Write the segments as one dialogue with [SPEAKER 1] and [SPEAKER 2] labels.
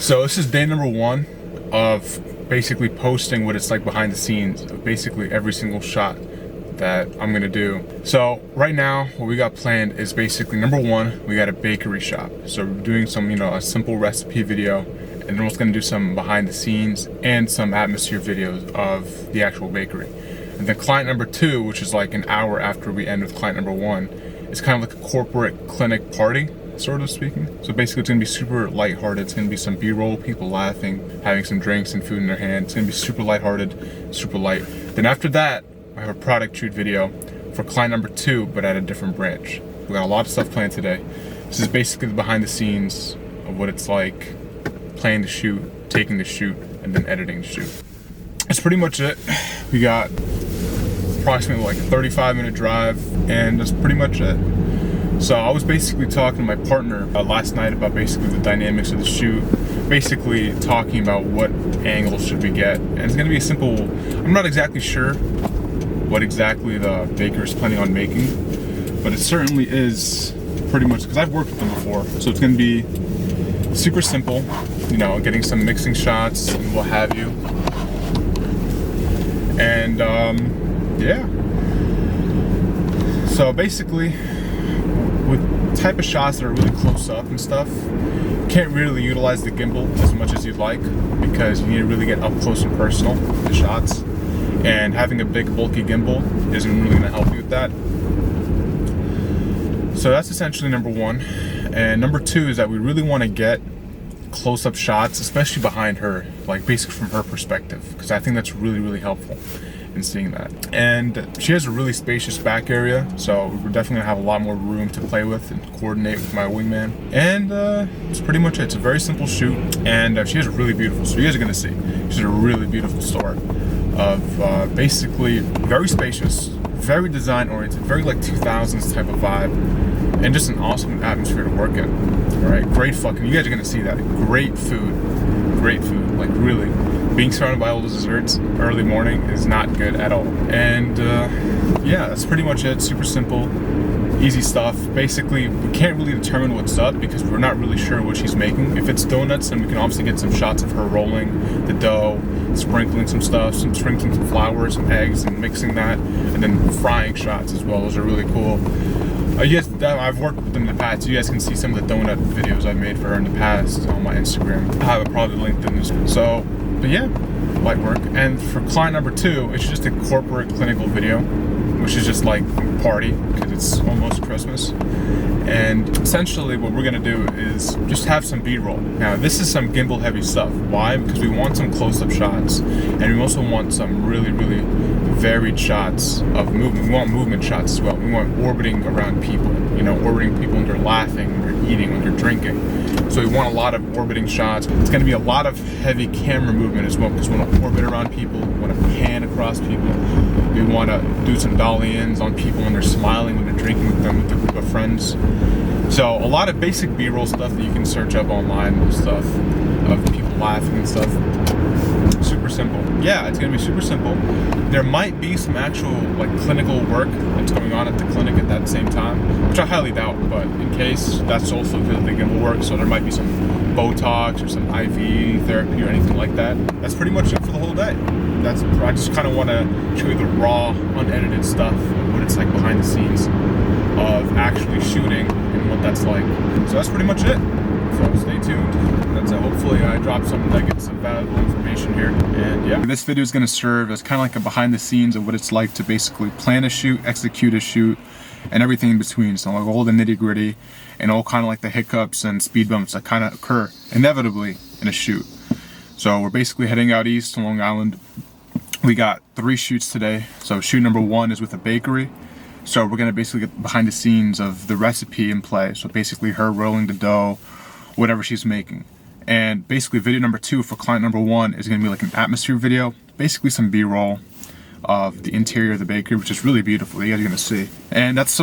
[SPEAKER 1] So this is day number 1 of basically posting what it's like behind the scenes of basically every single shot that I'm gonna do. So right now, what we got planned is basically number 1, we got a bakery shop. So we're doing some, a simple recipe video, and then we're also gonna do some behind the scenes and some atmosphere videos of the actual bakery. And then client number 2, which is like an hour after we end with client number 1, is kind of like a corporate clinic party, sort of speaking. So basically it's gonna be super lighthearted. It's gonna be some B-roll, people laughing, having some drinks and food in their hand. It's gonna be super lighthearted, super light. Then after that, I have a product shoot video for client number 2, but at a different branch. We got a lot of stuff planned today. This is basically the behind the scenes of what it's like planning the shoot, taking the shoot, and then editing the shoot. That's pretty much it. We got approximately like a 35-minute drive, and that's pretty much it. So I was basically talking to my partner last night about basically the dynamics of the shoot, basically talking about what angles should we get. And it's gonna be a simple, I'm not exactly sure what exactly the baker is planning on making, but it certainly is pretty much, because I've worked with them before, so it's gonna be super simple, getting some mixing shots and what have you. And yeah. So basically, with type of shots that are really close up and stuff, you can't really utilize the gimbal as much as you'd like, because you need to really get up close and personal with the shots. And having a big bulky gimbal isn't really gonna help you with that. So that's essentially number 1. And number 2 is that we really wanna get close-up shots, especially behind her, like basically from her perspective, because I think that's really, really helpful in seeing that. And she has a really spacious back area, so we're definitely gonna have a lot more room to play with and coordinate with my wingman. And that's pretty much it. It's a very simple shoot, and she has a really beautiful, so you guys are gonna see, she's a really beautiful store of basically very spacious, very design oriented, very like 2000s type of vibe, and just an awesome atmosphere to work in. All right, great fucking, you guys are gonna see that. Great food, like really. Being surrounded by all those desserts early morning is not good at all. And yeah, that's pretty much it. Super simple, easy stuff. Basically, we can't really determine what's up because we're not really sure what she's making. If it's donuts, then we can obviously get some shots of her rolling the dough, sprinkling some stuff, sprinkling some flour, some eggs, and mixing that, and then frying shots as well. Those are really cool. Yes, I've worked with them in the past. You guys can see some of the donut videos I've made for her in the past on my Instagram. I have it probably linked in this. So, but yeah, light work. And for client number 2, it's just a corporate clinical video, which is just like a party because it's almost Christmas. And essentially what we're gonna do is just have some B-roll. Now this is some gimbal heavy stuff. Why? Because we want some close-up shots, and we also want some really, really varied shots of movement. We want movement shots as well. We want orbiting around people, orbiting people when they're laughing, when they're eating, when they're drinking. So we want a lot of orbiting shots. It's gonna be a lot of heavy camera movement as well, because we want to orbit around people, we want to pan across people. We want to do some dolly-ins on people when they're smiling, when they're drinking with them, with a group of friends. So a lot of basic B-roll stuff that you can search up online and stuff of people laughing and stuff. Super simple. Yeah, it's gonna be super simple. There might be some actual like clinical work that's going on at the clinic at that same time, which I highly doubt, but in case, that's also because the gimbal work, so there might be some Botox or some IV therapy or anything like that. That's pretty much it for the whole day. I just kind of want to show you the raw, unedited stuff of what it's like behind the scenes of actually shooting and what that's like. So that's pretty much it. So stay tuned. That's it. Hopefully I dropped some nuggets of valuable information here. And yeah, this video is going to serve as kind of like a behind the scenes of what it's like to basically plan a shoot, execute a shoot, and everything in between. So like all the nitty gritty and all kind of like the hiccups and speed bumps that kind of occur inevitably in a shoot. So we're basically heading out east to Long Island. We got 3 shoots today. So shoot number 1 is with a bakery. So we're going to basically get behind the scenes of the recipe in play. So basically her rolling the dough, whatever she's making. And basically video number 2 for client number 1 is going to be like an atmosphere video, basically some B-roll of the interior of the bakery, which is really beautiful. You guys are going to see. And that's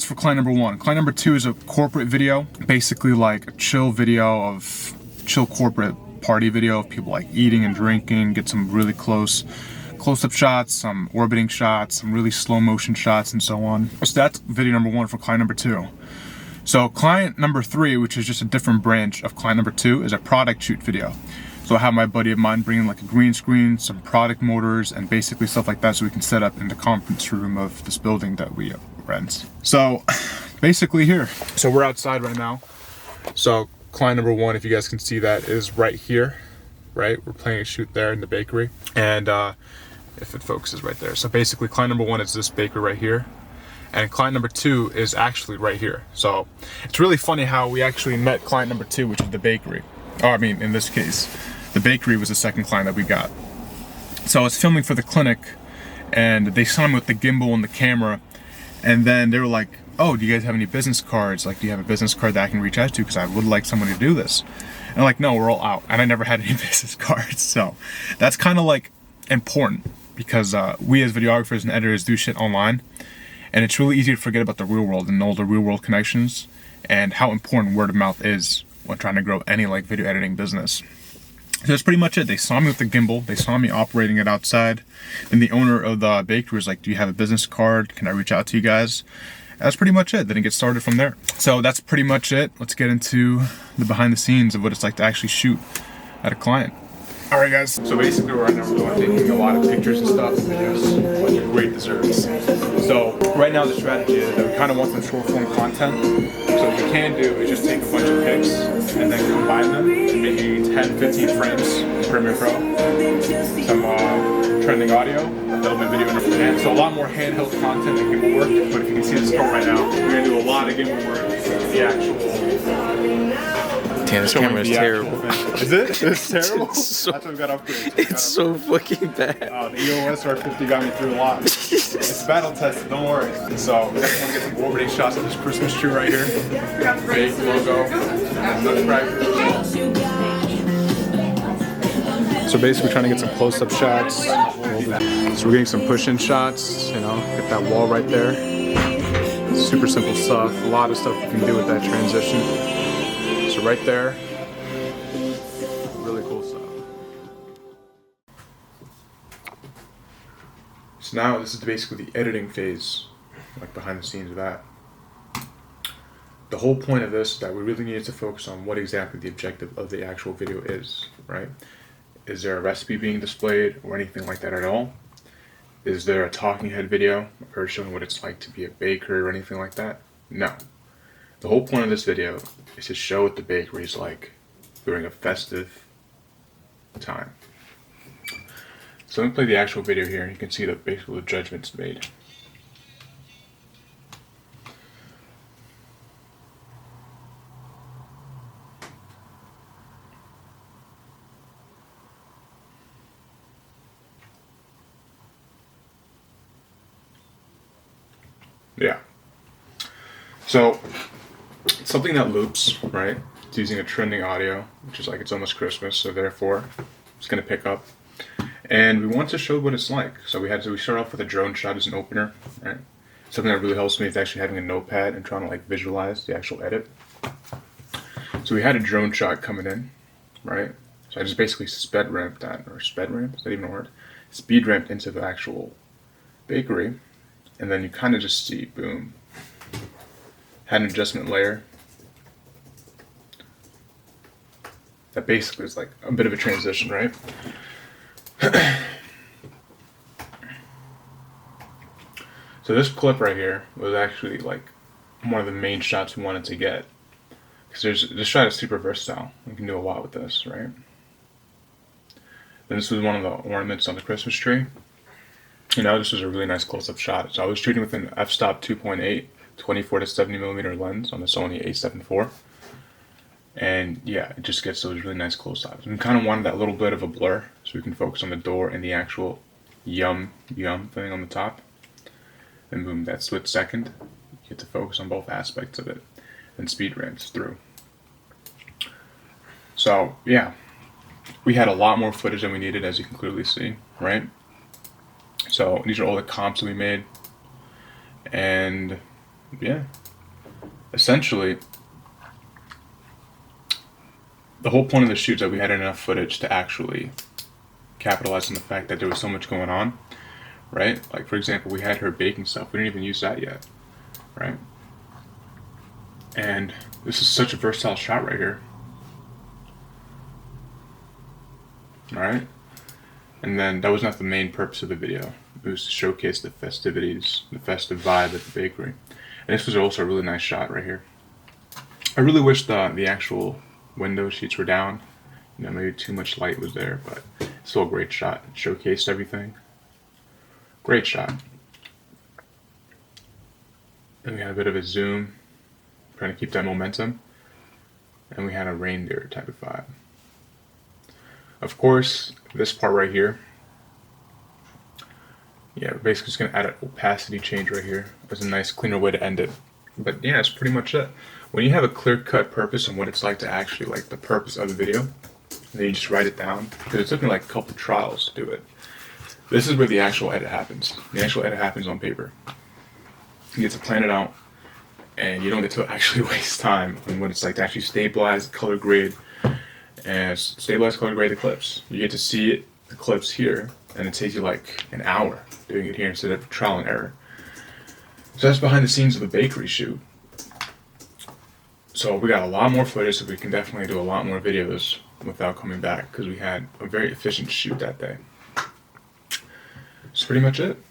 [SPEAKER 1] for client number 1. Client number 2 is a corporate video, basically like a chill corporate party video of people like eating and drinking, get some really close-up shots, some orbiting shots, some really slow motion shots, and so on. So that's video number 1 for client number 2. So client number 3, which is just a different branch of client number 2, is a product shoot video. So I have my buddy of mine bring in like a green screen, some product motors, and basically stuff like that so we can set up in the conference room of this building that we rent. So basically here. So we're outside right now. So client number 1, if you guys can see that, is right here, right? We're planning a shoot there in the bakery. And if it focuses right there. So basically client number 1 is this bakery right here. And client number 2 is actually right here. So it's really funny how we actually met client number 2, which is the bakery. Oh, I mean, in this case, the bakery was the second client that we got. So I was filming for the clinic, and they saw me with the gimbal and the camera, and then they were like, oh, do you guys have any business cards? Like, do you have a business card that I can reach out to? Because I would like someone to do this. And I'm like, no, we're all out. And I never had any business cards. So that's kind of like important, because we as videographers and editors do shit online, and it's really easy to forget about the real world and all the real world connections and how important word of mouth is when trying to grow any like video editing business. So that's pretty much it. They saw me with the gimbal, they saw me operating it outside, and the owner of the bakery was like, do you have a business card? Can I reach out to you guys? And that's pretty much it. Then it gets started from there. So that's pretty much it. Let's get into the behind the scenes of what it's like to actually shoot at a client. All right, guys. So basically, right now we're taking a lot of pictures and stuff, videos, which are great desserts. So right now the strategy is that we kind of want some short form content. So what you can do is just take a bunch of pics and then combine them in maybe 10, 15 frames in Premiere Pro. Some trending audio, a little bit video, and so a lot more handheld content and gimbal work. But if you can see the scope right now, we're gonna do a lot of gimbal work. The actual.
[SPEAKER 2] Damn, this camera is terrible.
[SPEAKER 1] Is it? It's terrible?
[SPEAKER 2] That's
[SPEAKER 1] why we got upgrades.
[SPEAKER 2] It's so fucking bad.
[SPEAKER 1] The EOS R50 got me through a lot. It's battle tested, don't worry. So we definitely want to get some orbiting shots of this Christmas tree right here. Big logo. So basically trying to get some close-up shots. So we're getting some push-in shots, you know, get that wall right there. Super simple stuff. A lot of stuff we can do with that transition. So right there, really cool stuff. So now this is basically the editing phase, like behind the scenes of that. The whole point of this is that we really needed to focus on what exactly the objective of the actual video is, right? Is there a recipe being displayed or anything like that at all? Is there a talking head video or showing what it's like to be a baker or anything like that? No. The whole point of this video is to show what the bakery is like during a festive time. So let me play the actual video here, and you can see the basically the judgments made. Yeah. So something that loops, right? It's using a trending audio, which is like it's almost Christmas, so therefore it's gonna pick up. And we want to show what it's like. So we start off with a drone shot as an opener, right? Something that really helps me is actually having a notepad and trying to like visualize the actual edit. So we had a drone shot coming in, right? So I just basically speed ramped that, or sped ramp, is that even a word? Speed ramped into the actual bakery, and then you kind of just see, boom, had an adjustment layer that basically is like a bit of a transition, right? So this clip right here was actually like one of the main shots we wanted to get, because this shot is super versatile. We can do a lot with this, right? Then this was one of the ornaments on the Christmas tree. You know, this was a really nice close-up shot. So I was shooting with an f-stop 2.8 24 to 70mm lens on the Sony A7 IV. And yeah, it just gets those really nice close-ups. We kind of wanted that little bit of a blur so we can focus on the door and the actual yum thing on the top. And boom, that split second, you get to focus on both aspects of it. And speed ramps through. So yeah, we had a lot more footage than we needed, as you can clearly see, right? So these are all the comps that we made. And yeah, essentially, the whole point of the shoot is that we had enough footage to actually capitalize on the fact that there was so much going on, right? Like, for example, we had her baking stuff. We didn't even use that yet, right? And this is such a versatile shot right here. Alright? And then that was not the main purpose of the video. It was to showcase the festivities, the festive vibe at the bakery. And this was also a really nice shot right here. I really wish the actual window sheets were down. You know, maybe too much light was there, but it's still a great shot. It showcased everything. Great shot. And we had a bit of a zoom, trying to keep that momentum. And we had a reindeer type of vibe. Of course, this part right here, yeah, we're basically just gonna add an opacity change right here. There's a nice cleaner way to end it. But yeah, that's pretty much it. When you have a clear-cut purpose on what it's like to actually like the purpose of the video, then you just write it down. Because it took me like a couple trials to do it. This is where the actual edit happens. The actual edit happens on paper. You get to plan it out, and you don't get to actually waste time on what it's like to actually stabilize, color grade, and stabilize, color grade the clips. You get to see it, the clips here, and it takes you like an hour doing it here instead of trial and error. So that's behind the scenes of the bakery shoot. So we got a lot more footage, so we can definitely do a lot more videos without coming back, because we had a very efficient shoot that day. That's pretty much it.